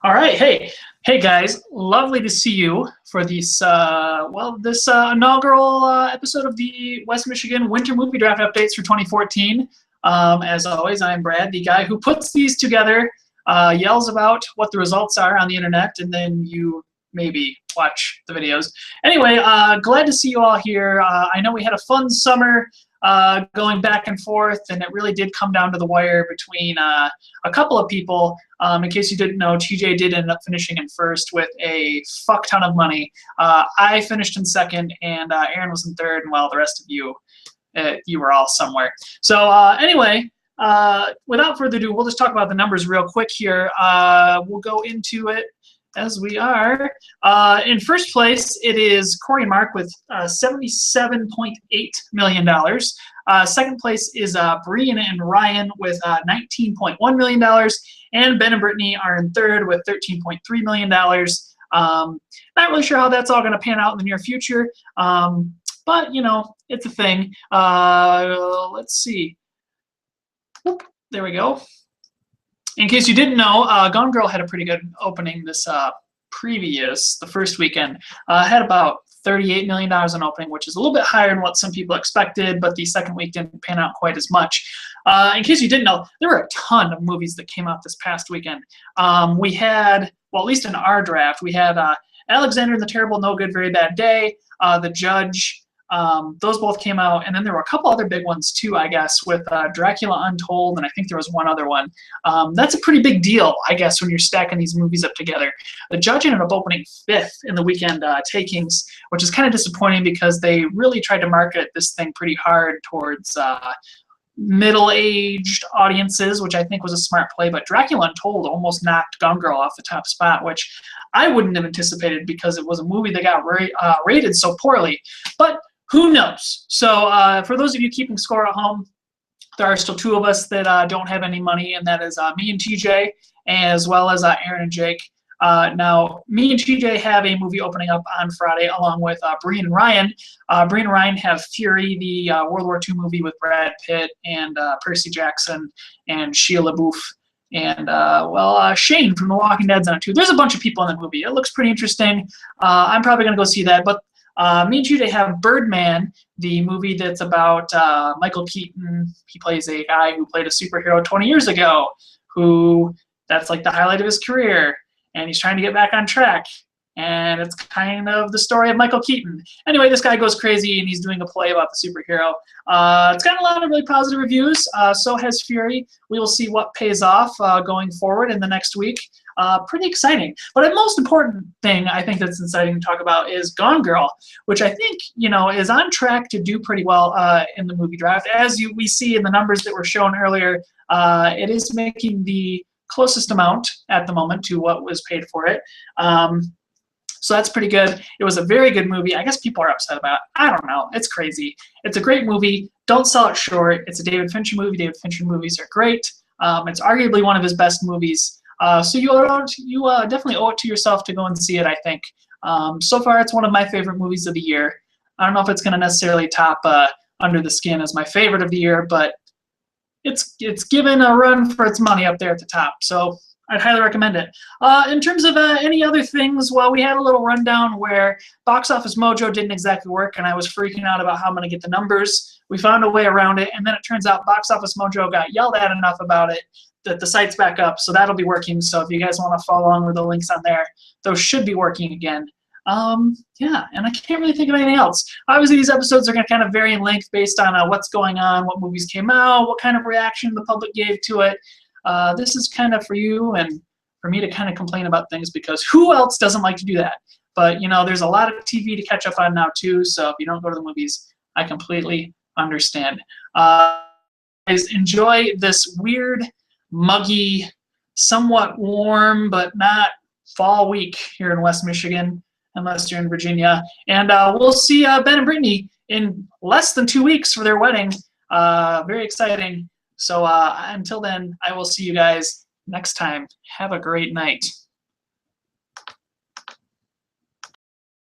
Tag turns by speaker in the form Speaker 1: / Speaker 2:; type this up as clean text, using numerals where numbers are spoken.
Speaker 1: All right, hey guys, lovely to see you for this inaugural episode of the West Michigan Winter Movie Draft Updates for 2014. As always, I'm Brad, the guy who puts these together, yells about what the results are on the internet, and then you maybe watch the videos. Anyway, glad to see you all here. I know we had a fun summer going back and forth, and it really did come down to the wire between a couple of people. In case you didn't know, TJ did end up finishing in first with a fuck ton of money. I finished in second, and Aaron was in third, and well, the rest of you, you were all somewhere. So anyway, without further ado, we'll just talk about the numbers real quick here. We'll go into it as we are. In first place, it is Corey and Mark with $77.8 million. Second place is Brian and Ryan with $19.1 million. And Ben and Brittany are in third with $13.3 million. Not really sure how that's all going to pan out in the near future. But, you know, it's a thing. Let's see. Oop, there we go. In case you didn't know, Gone Girl had a pretty good opening this the first weekend. Had about $38 million in opening, which is a little bit higher than what some people expected, but the second week didn't pan out quite as much. In case you didn't know, there were a ton of movies that came out this past weekend. We had, well, at least in our draft, we had Alexander and the Terrible, No Good, Very Bad Day, The Judge. Those both came out, and then there were a couple other big ones too, I guess, with Dracula Untold, and I think there was one other one. That's a pretty big deal, I guess, when you're stacking these movies up together. The Judge ended up opening 5th in the weekend takings, which is kind of disappointing because they really tried to market this thing pretty hard towards middle-aged audiences, which I think was a smart play, but Dracula Untold almost knocked Gone Girl off the top spot, which I wouldn't have anticipated because it was a movie that got rated so poorly. But who knows? So for those of you keeping score at home, there are still 2 of us that don't have any money, and that is me and TJ, as well as Aaron and Jake. Now, me and TJ have a movie opening up on Friday, along with Breen and Ryan. Breen and Ryan have Fury, the World War II movie with Brad Pitt and Percy Jackson and Shia LaBeouf. And, Shane from The Walking Dead's on it too. There's a bunch of people in the movie. It looks pretty interesting. I'm probably going to go see that. But me and TJ have Birdman, the movie that's about Michael Keaton. He plays a guy who played a superhero 20 years ago, that's like the highlight of his career. And he's trying to get back on track. And it's kind of the story of Michael Keaton. Anyway, this guy goes crazy, and he's doing a play about the superhero. It's gotten a lot of really positive reviews. So has Fury. We will see what pays off going forward in the next week. Pretty exciting. But the most important thing I think that's exciting to talk about is Gone Girl, which I think, you know, is on track to do pretty well in the movie draft. As we see in the numbers that were shown earlier, it is making the closest amount at the moment to what was paid for it. So that's pretty good. It was a very good movie. I guess people are upset about it. I don't know. It's crazy. It's a great movie. Don't sell it short. It's a David Fincher movie. David Fincher movies are great. It's arguably one of his best movies. So you definitely owe it to yourself to go and see it, I think. So far, it's one of my favorite movies of the year. I don't know if it's going to necessarily top Under the Skin as my favorite of the year, but it's given a run for its money up there at the top. So I'd highly recommend it. In terms of any other things, well, we had a little rundown where Box Office Mojo didn't exactly work, and I was freaking out about how I'm going to get the numbers. We found a way around it, and then it turns out Box Office Mojo got yelled at enough about it that the site's back up, so that'll be working. So if you guys want to follow along with the links on there, those should be working again. Yeah, and I can't really think of anything else. Obviously, these episodes are going to kind of vary in length based on what's going on, what movies came out, what kind of reaction the public gave to it. This is kind of for you and for me to kind of complain about things, because who else doesn't like to do that? But, you know, there's a lot of TV to catch up on now, too, so if you don't go to the movies, I completely understand. Guys, enjoy this weird, muggy, somewhat warm, but not fall week here in West Michigan, unless you're in Virginia. And we'll see Ben and Brittany in less than 2 weeks for their wedding. Very exciting. So until then, I will see you guys next time. Have a great night.